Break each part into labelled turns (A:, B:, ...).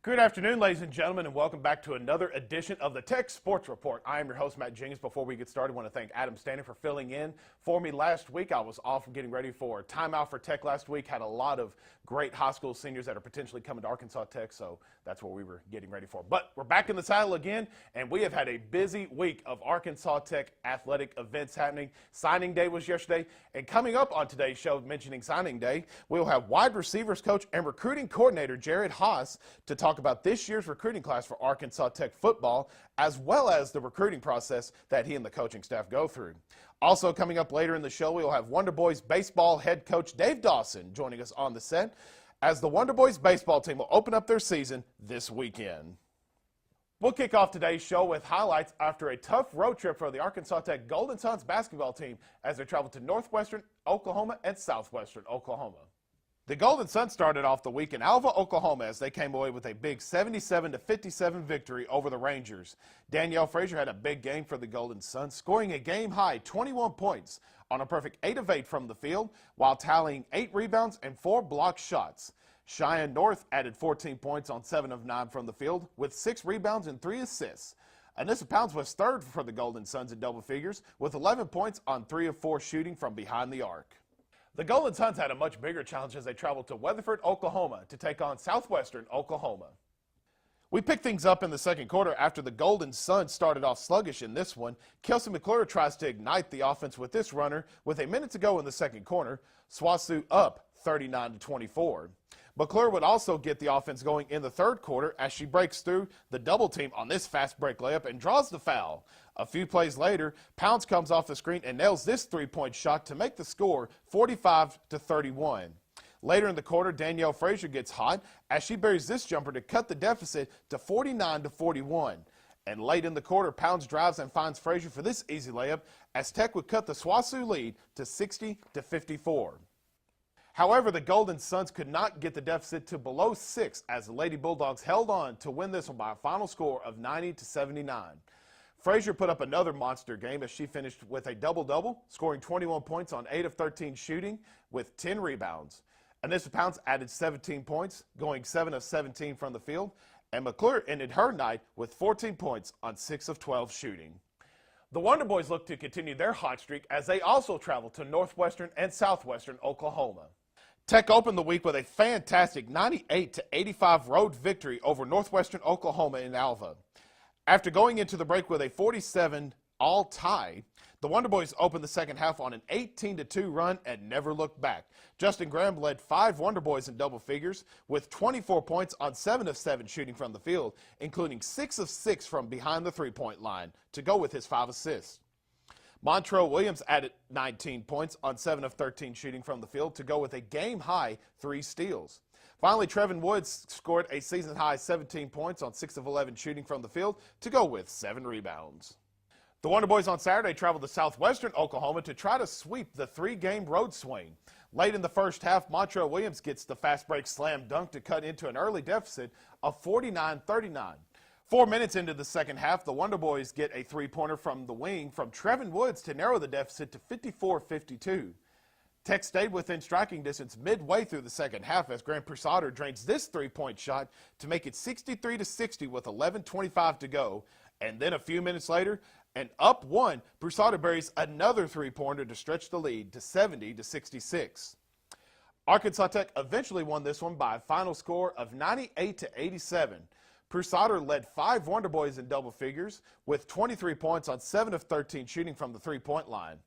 A: Good afternoon, ladies and gentlemen, and welcome back to another edition of the Tech Sports Report. I am your host, Matt Jenkins. Before we get started, I want to thank Adam Stanley for filling in for me last week. I was off getting ready for a timeout for Tech last week. Had a lot of great high school seniors that are potentially coming to Arkansas Tech, so that's what we were getting ready for. But we're back in the saddle again, and we have had a busy week of Arkansas Tech athletic events happening. Signing day was yesterday, and coming up on today's show, mentioning signing day, we'll have wide receivers coach and recruiting coordinator Jared Haas to talk about this year's recruiting class for Arkansas Tech football, as well as the recruiting process that he and the coaching staff go through. Also coming up later in the show, we will have Wonder Boys baseball head coach Dave Dawson joining us on the set, as the Wonder Boys baseball team will open up their season this weekend. We'll kick off today's show with highlights after a tough road trip for the Arkansas Tech Golden Suns basketball team as they travel to northwestern Oklahoma and southwestern Oklahoma. The Golden Suns started off the week in Alva, Oklahoma, as they came away with a big 77-57 victory over the Rangers. Danielle Frazier had a big game for the Golden Suns, scoring a game-high 21 points on a perfect 8 of 8 from the field, while tallying 8 rebounds and 4 blocked shots. Cheyenne North added 14 points on 7 of 9 from the field, with 6 rebounds and 3 assists. Anissa Pounds was third for the Golden Suns in double figures, with 11 points on 3 of 4 shooting from behind the arc. The Golden Suns had a much bigger challenge as they traveled to Weatherford, Oklahoma to take on southwestern Oklahoma. We picked things up in the second quarter after the Golden Suns started off sluggish in this one. Kelsey McClure tries to ignite the offense with this runner with a minute to go in the second quarter. SWASU up 39-24. McClure would also get the offense going in the third quarter as she breaks through the double team on this fast break layup and draws the foul. A few plays later, Pounds comes off the screen and nails this three-point shot to make the score 45-31. Later in the quarter, Danielle Frazier gets hot as she buries this jumper to cut the deficit to 49-41. And late in the quarter, Pounds drives and finds Frazier for this easy layup as Tech would cut the SWASU lead to 60-54. However, the Golden Suns could not get the deficit to below 6 as the Lady Bulldogs held on to win this one by a final score of 90-79. Frazier put up another monster game as she finished with a double-double, scoring 21 points on 8 of 13 shooting with 10 rebounds. Anissa Pounds added 17 points, going 7 of 17 from the field, and McClure ended her night with 14 points on 6 of 12 shooting. The Wonder Boys look to continue their hot streak as they also travel to northwestern and southwestern Oklahoma. Tech opened the week with a fantastic 98-85 road victory over northwestern Oklahoma in Alva. After going into the break with a 47-all tie, the Wonder Boys opened the second half on an 18-2 run and never looked back. Justin Graham led 5 Wonder Boys in double figures with 24 points on 7 of 7 shooting from the field, including 6 of 6 from behind the three-point line to go with his 5 assists. Montrell Williams added 19 points on 7 of 13 shooting from the field to go with a game-high 3 steals. Finally, Trevin Woods scored a season-high 17 points on 6 of 11 shooting from the field to go with 7 rebounds. The Wonder Boys on Saturday traveled to southwestern Oklahoma to try to sweep the 3-game road swing. Late in the first half, Montrell Williams gets the fast break slam dunk to cut into an early deficit of 49-39. 4 minutes into the second half, the Wonder Boys get a three-pointer from the wing from Trevin Woods to narrow the deficit to 54-52. Tech stayed within striking distance midway through the second half as Grant Prusader drains this three-point shot to make it 63-60 with 11:25 to go. And then a few minutes later, and up one, Prusader buries another three-pointer to stretch the lead to 70-66. Arkansas Tech eventually won this one by a final score of 98-87. Prusader led 5 Wonder Boys in double figures with 23 points on 7 of 13 shooting from the three-point line.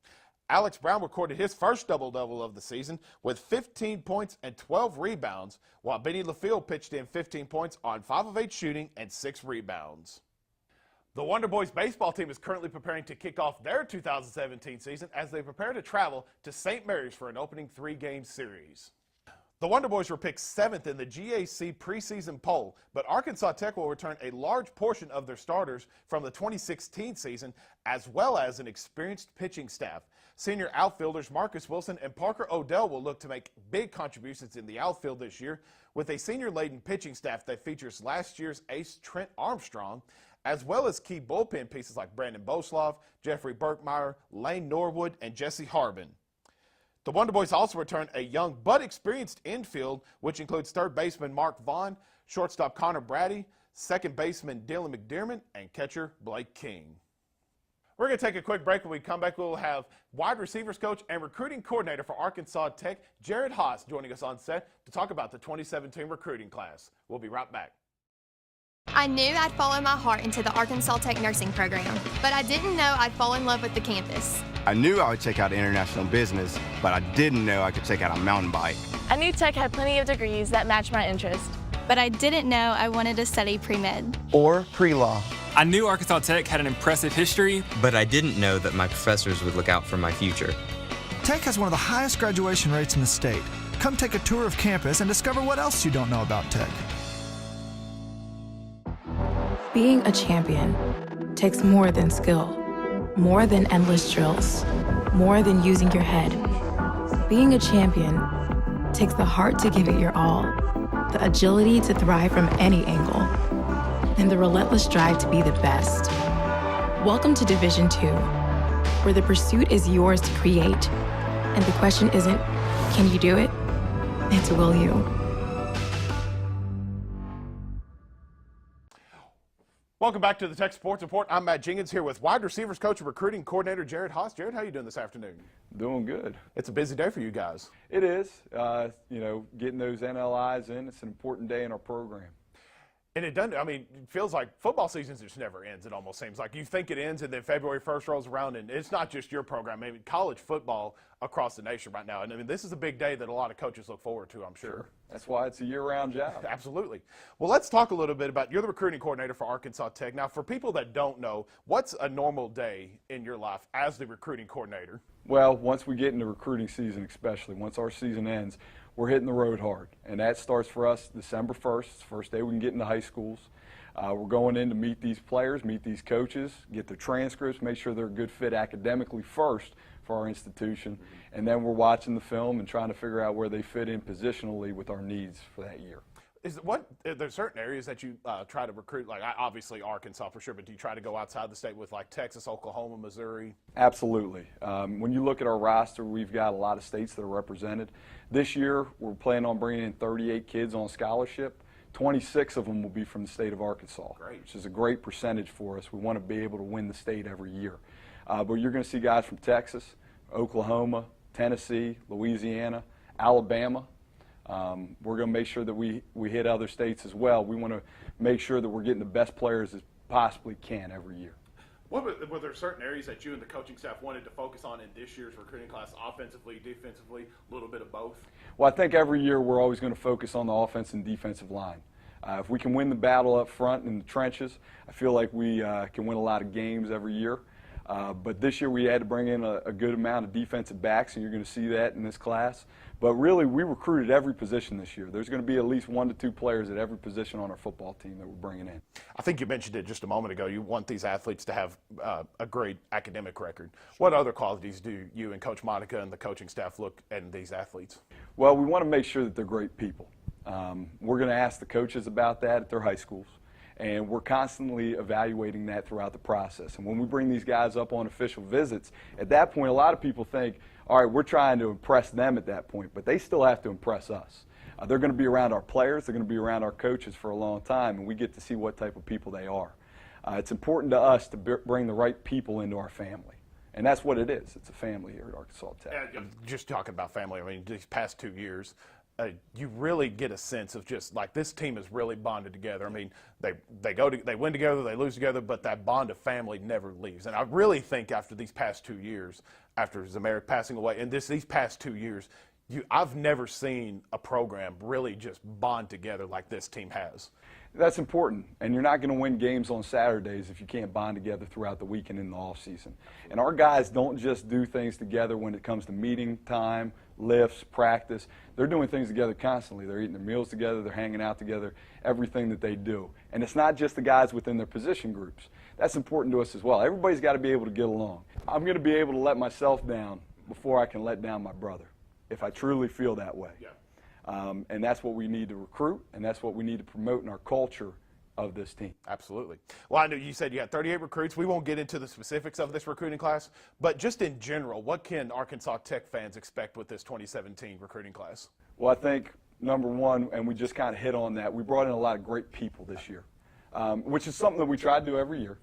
A: Alex Brown recorded his first double-double of the season with 15 points and 12 rebounds, while Benny LaFille pitched in 15 points on 5 of 8 shooting and 6 rebounds. The Wonder Boys baseball team is currently preparing to kick off their 2017 season as they prepare to travel to St. Mary's for an opening 3-game series. The Wonder Boys were picked 7th in the GAC preseason poll, but Arkansas Tech will return a large portion of their starters from the 2016 season, as well as an experienced pitching staff. Senior outfielders Marcus Wilson and Parker Odell will look to make big contributions in the outfield this year, with a senior-laden pitching staff that features last year's ace Trent Armstrong, as well as key bullpen pieces like Brandon Boslav, Jeffrey Burkmeyer, Lane Norwood, and Jesse Harbin. The Wonder Boys also return a young but experienced infield, which includes third baseman Mark Vaughn, shortstop Connor Brady, second baseman Dylan McDermott, and catcher Blake King. We're going to take a quick break. When we come back, we'll have wide receivers coach and recruiting coordinator for Arkansas Tech, Jared Haas, joining us on set to talk about the 2017 recruiting class. We'll be right back.
B: I knew I'd follow my heart into the Arkansas Tech nursing program, but I didn't know I'd fall in love with the campus.
C: I knew I would check out international business, but I didn't know I could check out a mountain bike.
D: I knew Tech had plenty of degrees that matched my interest.
E: But I didn't know I wanted to study pre-med.
F: Or pre-law.
G: I knew Arkansas Tech had an impressive history,
H: but I didn't know that my professors would look out for my future.
F: Tech has one of the highest graduation rates in the state. Come take a tour of campus and discover what else you don't know about Tech.
I: Being a champion takes more than skill, more than endless drills, more than using your head. Being a champion takes the heart to give it your all, the agility to thrive from any angle, and the relentless drive to be the best. Welcome to Division II, where the pursuit is yours to create, and the question isn't, can you do it? It's will you.
A: Welcome back to the Tech Sports Report. I'm Matt Jenkins here with wide receivers coach and recruiting coordinator Jared Haas. Jared, how are you doing this afternoon?
J: Doing good.
A: It's a busy day for you guys.
J: It is. Getting those NLIs in, it's an important day in our program.
A: And it doesn't, it feels like football season just never ends, it almost seems. Like you think it ends and then February 1st rolls around, and it's not just your program. College football across the nation right now. And this is a big day that a lot of coaches look forward to, I'm sure.
J: That's why it's a year-round job.
A: Absolutely. Well, let's talk a little bit about, you're the recruiting coordinator for Arkansas Tech. Now, for people that don't know, what's a normal day in your life as the recruiting coordinator?
J: Well, once we get into recruiting season, especially, once our season ends, we're hitting the road hard. And that starts for us December 1st. It's the first day we can get into high schools. We're going in to meet these players, meet these coaches, get their transcripts, make sure they're a good fit academically first for our institution. And then we're watching the film and trying to figure out where they fit in positionally with our needs for that year. Are there certain areas that you try to recruit, like obviously Arkansas for sure, but do you try to go outside the state with like Texas, Oklahoma, Missouri? Absolutely. When you look at our roster, we've got a lot of states that are represented. This year, we're planning on bringing in 38 kids on scholarship. 26 of them will be from the state of Arkansas, which is a great percentage for us. We want to be able to win the state every year. But you're going to see guys from Texas, Oklahoma, Tennessee, Louisiana, Alabama. We're going to make sure that we hit other states as well. We want to make sure that we're getting the best players as possibly can every year.
A: Were there certain areas that you and the coaching staff wanted to focus on in this year's recruiting class, offensively, defensively, a little bit of both?
J: Well, I think every year we're always going to focus on the offense and defensive line. If we can win the battle up front in the trenches, I feel like we can win a lot of games every year. But this year we had to bring in a good amount of defensive backs, and you're going to see that in this class. But really, we recruited every position this year. There's going to be at least 1 to 2 players at every position on our football team that we're bringing in.
A: I think you mentioned it just a moment ago. You want these athletes to have a great academic record. What other qualities do you and Coach Monica and the coaching staff look at these athletes?
J: Well, we want to make sure that they're great people. We're going to ask the coaches about that at their high schools. And we're constantly evaluating that throughout the process. And when we bring these guys up on official visits, at that point, a lot of people think, all right, we're trying to impress them at that point, but they still have to impress us. They're going to be around our players, they're going to be around our coaches for a long time, and we get to see what type of people they are. It's important to us to bring the right people into our family. And that's what it is. It's a family here at Arkansas Tech.
A: Just talking about family, these past 2 years, you really get a sense of just like this team is really bonded together. They win together, they lose together, but that bond of family never leaves. And I really think after these past 2 years, after Zamaric passing away, and these past 2 years, I've never seen a program really just bond together like this team has.
J: That's important, and you're not going to win games on Saturdays if you can't bond together throughout the week and in the off season. And our guys don't just do things together when it comes to meeting time, lifts, practice. They're doing things together constantly. They're eating their meals together, they're hanging out together, everything that they do. And it's not just the guys within their position groups. That's important to us as well. Everybody's got to be able to get along. I'm going to be able to let myself down before I can let down my brother, if I truly feel that way.
A: Yeah.
J: And that's what we need to recruit, and that's what we need to promote in our culture of this team.
A: Absolutely. Well, I know you said you had 38 recruits. We won't get into the specifics of this recruiting class, but just in general, what can Arkansas Tech fans expect with this 2017 recruiting class?
J: Well, I think number one, and we just kind of hit on that, we brought in a lot of great people this year, which is something that we try to do every year.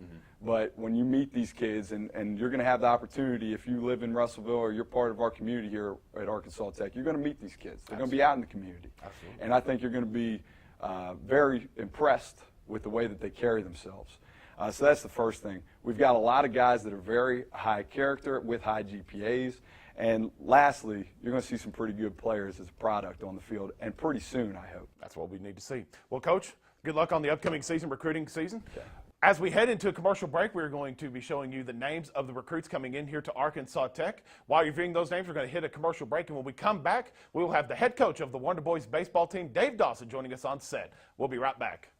J: But when you meet these kids, and you're going to have the opportunity, if you live in Russellville or you're part of our community here at Arkansas Tech, you're going to meet these kids. They're going to be out in the community. Absolutely. And I think you're going to be very impressed with the way that they carry themselves. So that's the first thing. We've got a lot of guys that are very high character with high GPAs. And lastly, you're going to see some pretty good players as a product on the field, and pretty soon, I hope.
A: That's what we need to see. Well, Coach, good luck on the upcoming season, recruiting season. Okay. As we head into a commercial break, we're going to be showing you the names of the recruits coming in here to Arkansas Tech. While you're viewing those names, we're going to hit a commercial break, and when we come back, we will have the head coach of the Wonder Boys baseball team, Dave Dawson, joining us on set. We'll be right back.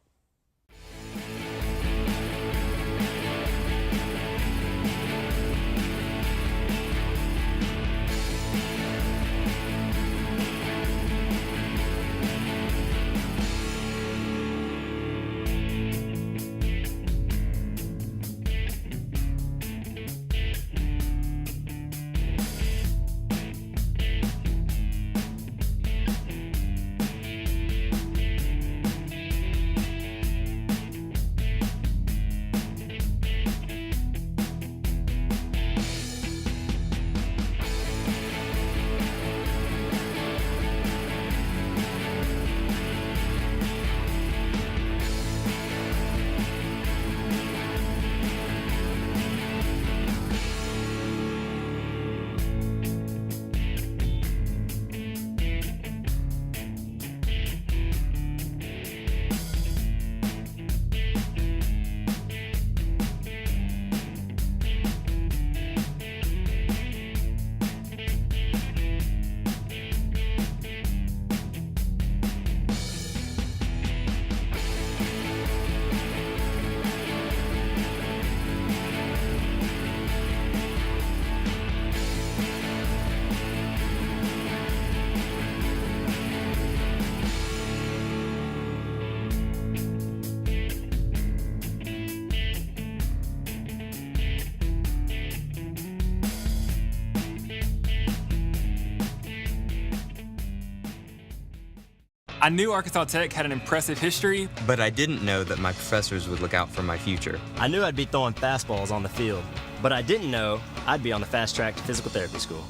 G: I knew Arkansas Tech had an impressive history,
H: but I didn't know that my professors would look out for my future.
K: I knew I'd be throwing fastballs on the field, but I didn't know I'd be on the fast track to physical therapy school.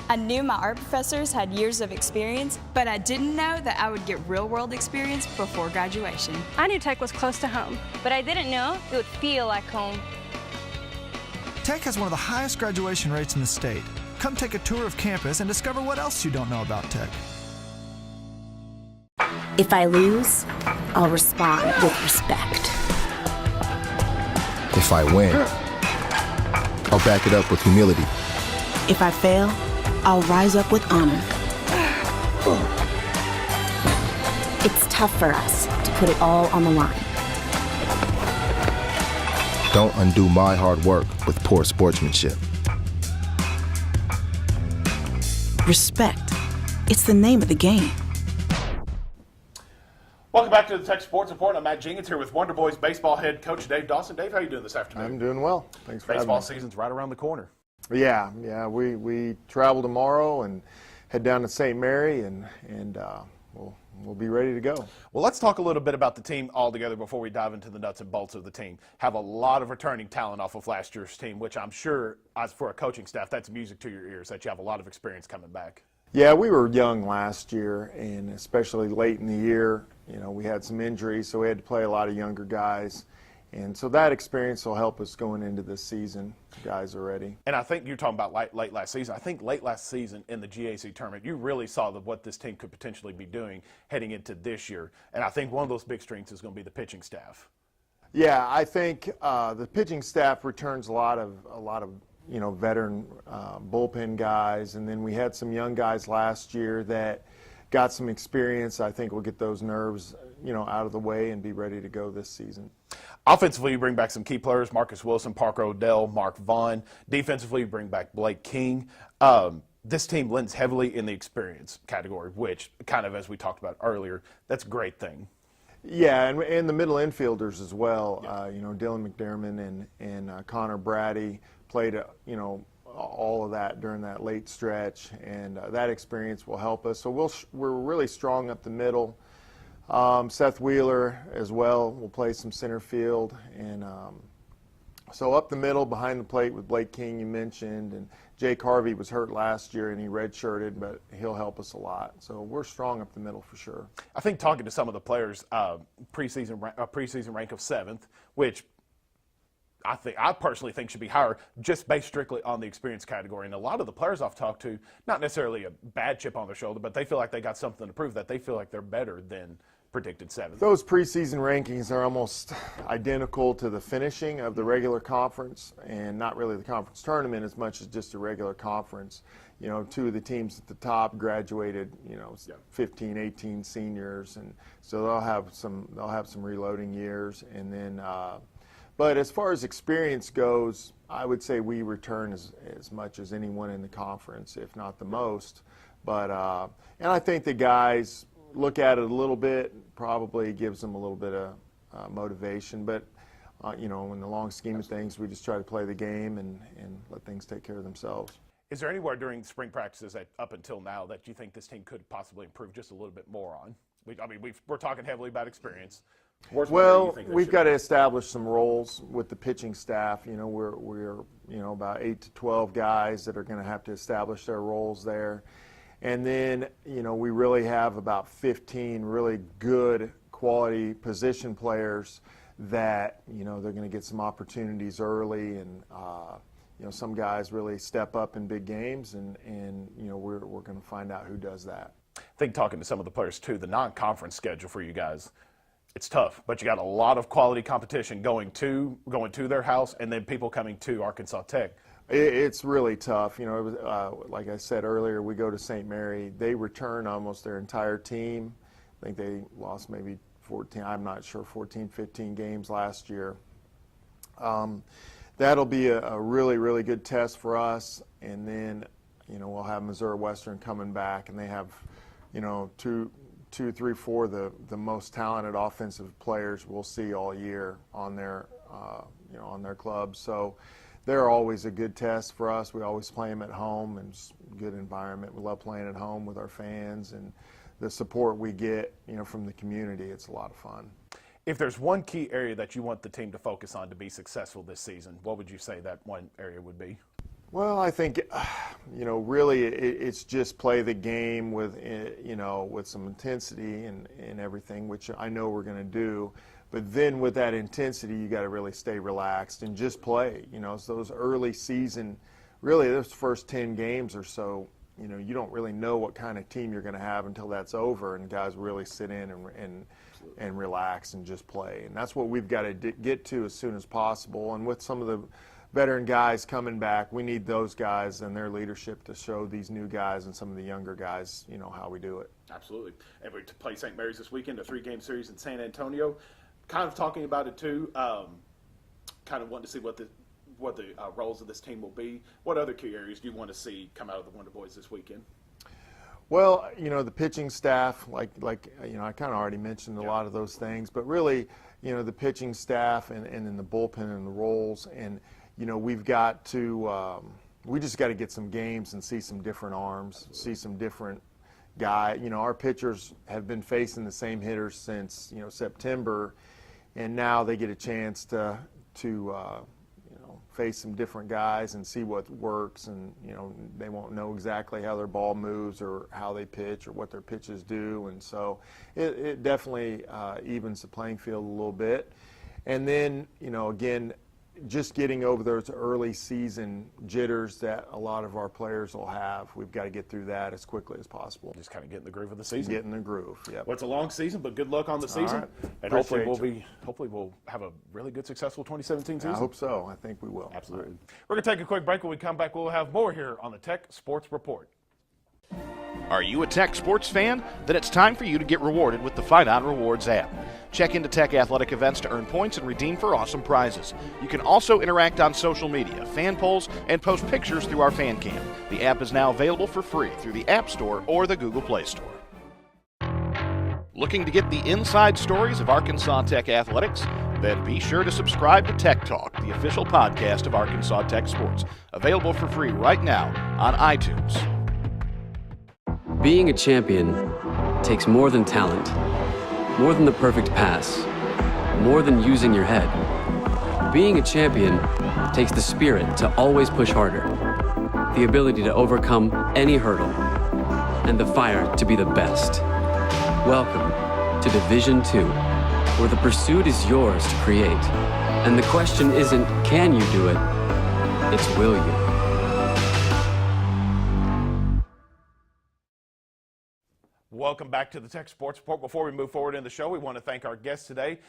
L: I knew my art professors had years of experience, but I didn't know that I would get real-world experience before graduation.
D: I knew Tech was close to home, but I didn't know it would feel like home.
F: Tech has one of the highest graduation rates in the state. Come take a tour of campus and discover what else you don't know about Tech.
M: If I lose, I'll respond with respect.
N: If I win, I'll back it up with humility.
M: If I fail, I'll rise up with honor. It's tough for us to put it all on the line.
N: Don't undo my hard work with poor sportsmanship.
M: Respect. It's the name of the game.
A: Welcome back to the Tech Sports Report. I'm Matt Jenkins here with Wonder Boys baseball head coach Dave Dawson. Dave, how are you doing this afternoon?
O: I'm doing well. Thanks for having me.
A: Baseball season's right around the corner.
O: Yeah. We travel tomorrow and head down to St. Mary, and we'll be ready to go.
A: Well, let's talk a little bit about the team altogether before we dive into the nuts and bolts of the team. Have a lot of returning talent off of last year's team, which I'm sure, as for a coaching staff, that's music to your ears, that you have a lot of experience coming back.
O: Yeah, we were young last year, and especially late in the year, we had some injuries, so we had to play a lot of younger guys. And so that experience will help us going into this season. Guys are ready.
A: And I think you're talking about late last season. I think late last season in the GAC tournament, you really saw what this team could potentially be doing heading into this year. And I think one of those big strengths is going to be the pitching staff.
O: Yeah, I think the pitching staff returns a lot of veteran bullpen guys, and then we had some young guys last year that got some experience. I think we'll get those nerves, out of the way and be ready to go this season.
A: Offensively, you bring back some key players: Marcus Wilson, Parker Odell, Mark Vaughn. Defensively, you bring back Blake King. This team lends heavily in the experience category, which, kind of as we talked about earlier, that's a great thing.
O: Yeah, and the middle infielders as well. Yeah. Dylan McDermott and Connor Brady played a all of that during that late stretch, and that experience will help us. So we're really strong up the middle. Seth Wheeler as well will play some center field, and so up the middle behind the plate with Blake King you mentioned, and Jake Harvey was hurt last year and he redshirted, but he'll help us a lot. So we're strong up the middle for sure.
A: I think talking to some of the players, preseason rank of 7th, which I personally think should be higher, just based strictly on the experience category. And a lot of the players I've talked to, not necessarily a bad chip on their shoulder, but they feel like they got something to prove, that they feel like they're better than predicted 7th.
O: Those preseason rankings are almost identical to the finishing of the regular conference, and not really the conference tournament as much as just a regular conference. You know, 2 of the teams at the top graduated, 15, 18 seniors, and so they'll have some reloading years. And then, but as far as experience goes, I would say we return as much as anyone in the conference, if not the most. But and I think the guys look at it a little bit, probably gives them a little bit of motivation. But, in the long scheme of things, we just try to play the game and let things take care of themselves.
A: Is there anywhere during spring practices up until now that you think this team could possibly improve just a little bit more on? We're talking heavily about experience.
O: Well, we've got to establish some roles with the pitching staff. We're about 8 to 12 guys that are going to have to establish their roles there. And then, we really have about 15 really good quality position players that, they're going to get some opportunities early, and, some guys really step up in big games, and we're going to find out who does that.
A: I think talking to some of the players too, the non-conference schedule for you guys, it's tough, but you got a lot of quality competition going to their house, and then people coming to Arkansas Tech.
O: It's really tough. Like I said earlier, we go to St. Mary. They return almost their entire team. I think they lost maybe 14, I'm not sure, 14, 15 games last year. That'll be a really, really good test for us. And then, we'll have Missouri Western coming back, and they have, 2, 3, 4 the most talented offensive players we'll see all year on their, on their club. So they're always a good test for us. We always play them at home, and it's a good environment. We love playing at home with our fans, and the support we get, from the community. It's a lot of fun.
A: If there's one key area that you want the team to focus on to be successful this season, what would you say that one area would be?
O: Well, I think, really it's just play the game with, with some intensity and everything, which I know we're going to do. But then with that intensity, you got to really stay relaxed and just play. So those early season, really those first 10 games or so, you don't really know what kind of team you're going to have until that's over, and guys really sit in and relax and just play. And that's what we've got to get to as soon as possible. And with some of the veteran guys coming back, we need those guys and their leadership to show these new guys and some of the younger guys, how we do it.
A: Absolutely. And we play St. Mary's this weekend, a 3-game series in San Antonio. Kind of talking about it too, kind of wanting to see what the roles of this team will be. What other key areas do you want to see come out of the Wonder Boys this weekend?
O: Well, the pitching staff, like I kind of already mentioned a lot of those things, but really, the pitching staff and then the bullpen and the roles, and we've got to we just got to get some games and see some different arms, see some different guys. Our pitchers have been facing the same hitters since September, and now they get a chance to face some different guys and see what works, and they won't know exactly how their ball moves or how they pitch or what their pitches do, and so it definitely evens the playing field a little bit. And then again, just getting over those early season jitters that a lot of our players will have. We've got to get through that as quickly as possible.
A: Just kind of get in the groove of the season.
O: Get in the groove, yeah.
A: Well, it's a long season, but good luck on the season.
O: Right.
A: And hopefully we'll have a really good, successful 2017 season.
O: I hope so. I think we will.
A: Absolutely. Right. We're going to take a quick break. When we come back, we'll have more here on the Tech Sports Report.
P: Are you a Tech sports fan? Then it's time for you to get rewarded with the Fight On Rewards app. Check into Tech athletic events to earn points and redeem for awesome prizes. You can also interact on social media, fan polls, and post pictures through our fan cam. The app is now available for free through the App Store or the Google Play Store. Looking to get the inside stories of Arkansas Tech athletics? Then be sure to subscribe to Tech Talk, the official podcast of Arkansas Tech Sports, available for free right now on iTunes.
Q: Being a champion takes more than talent, more than the perfect pass, more than using your head. Being a champion takes the spirit to always push harder, the ability to overcome any hurdle, and the fire to be the best. Welcome to Division II, where the pursuit is yours to create. And the question isn't, can you do it? It's, will you?
A: Welcome back to the Tech Sports Report. Before we move forward in the show, we want to thank our guests today,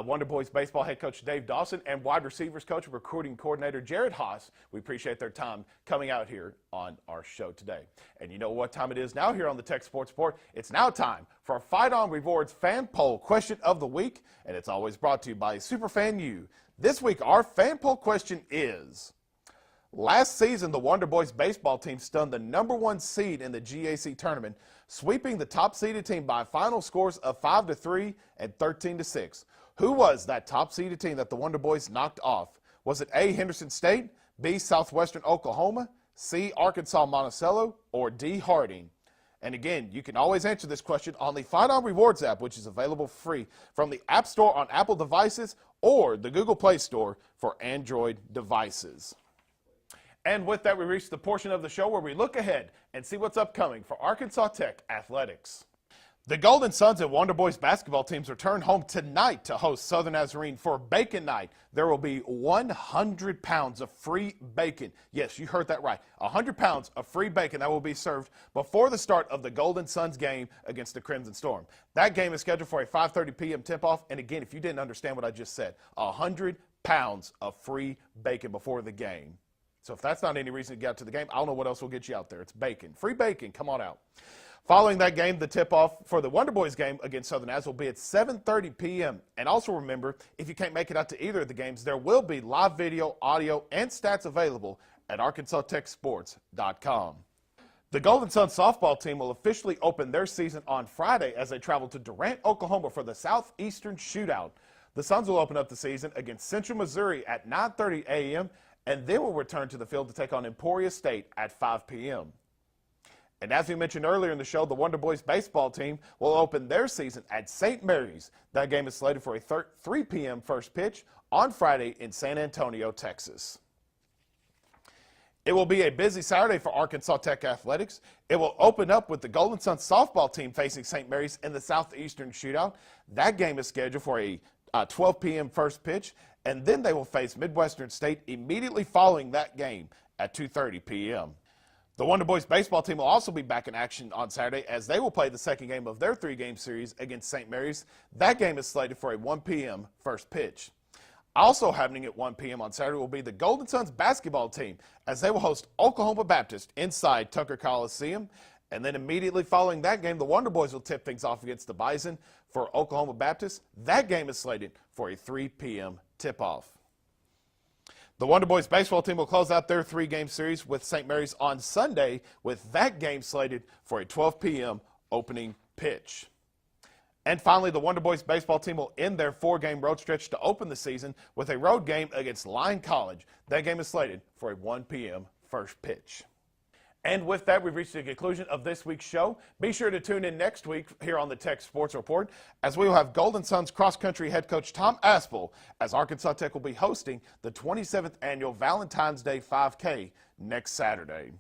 A: Wonder Boys baseball head coach Dave Dawson and wide receivers coach and recruiting coordinator Jared Haas. We appreciate their time coming out here on our show today. And you know what time it is now here on the Tech Sports Report? It's now time for our Fight On Rewards fan poll question of the week, and it's always brought to you by Superfan U. This week, our fan poll question is: last season, the Wonder Boys baseball team stunned the #1 seed in the GAC tournament, sweeping the top-seeded team by final scores of 5-3 and 13-6. Who was that top-seeded team that the Wonder Boys knocked off? Was it A, Henderson State, B, Southwestern Oklahoma, C, Arkansas Monticello, or D, Harding? And again, you can always answer this question on the Fight On Rewards app, which is available free from the App Store on Apple devices or the Google Play Store for Android devices. And with that, we reach the portion of the show where we look ahead and see what's upcoming for Arkansas Tech athletics. The Golden Suns and Wonder Boys basketball teams return home tonight to host Southern Nazarene for Bacon Night. There will be 100 pounds of free bacon. Yes, you heard that right. 100 pounds of free bacon that will be served before the start of the Golden Suns game against the Crimson Storm. That game is scheduled for a 5:30 p.m. tip-off. And again, if you didn't understand what I just said, 100 pounds of free bacon before the game. So if that's not any reason to get out to the game, I don't know what else will get you out there. It's bacon. Free bacon. Come on out. Following that game, the tip-off for the Wonder Boys game against Southern Naz will be at 7:30 p.m. And also remember, if you can't make it out to either of the games, there will be live video, audio, and stats available at ArkansasTechSports.com. The Golden Suns softball team will officially open their season on Friday as they travel to Durant, Oklahoma for the Southeastern Shootout. The Suns will open up the season against Central Missouri at 9:30 a.m., and then will return to the field to take on Emporia State at 5 p.m. And as we mentioned earlier in the show, the Wonder Boys baseball team will open their season at St. Mary's. That game is slated for a 3 p.m. first pitch on Friday in San Antonio, Texas. It will be a busy Saturday for Arkansas Tech athletics. It will open up with the Golden Suns softball team facing St. Mary's in the Southeastern Shootout. That game is scheduled for a 12 p.m. first pitch, and then they will face Midwestern State immediately following that game at 2:30 p.m. The Wonder Boys baseball team will also be back in action on Saturday as they will play the second game of their 3-game series against St. Mary's. That game is slated for a 1 p.m. first pitch. Also happening at 1 p.m. on Saturday will be the Golden Suns basketball team as they will host Oklahoma Baptist inside Tucker Coliseum. And then immediately following that game, the Wonder Boys will tip things off against the Bison for Oklahoma Baptist. That game is slated for a 3 p.m. tip-off. The Wonder Boys baseball team will close out their 3-game series with St. Mary's on Sunday, with that game slated for a 12 p.m. opening pitch. And finally, the Wonder Boys baseball team will end their 4-game road stretch to open the season with a road game against Lyon College. That game is slated for a 1 p.m. first pitch. And with that, we've reached the conclusion of this week's show. Be sure to tune in next week here on the Tech Sports Report, as we will have Golden Suns cross-country head coach Tom Aspel, as Arkansas Tech will be hosting the 27th annual Valentine's Day 5K next Saturday.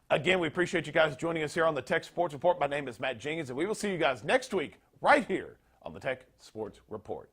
A: Again, we appreciate you guys joining us here on the Tech Sports Report. My name is Matt Jenkins, and we will see you guys next week right here on the Tech Sports Report.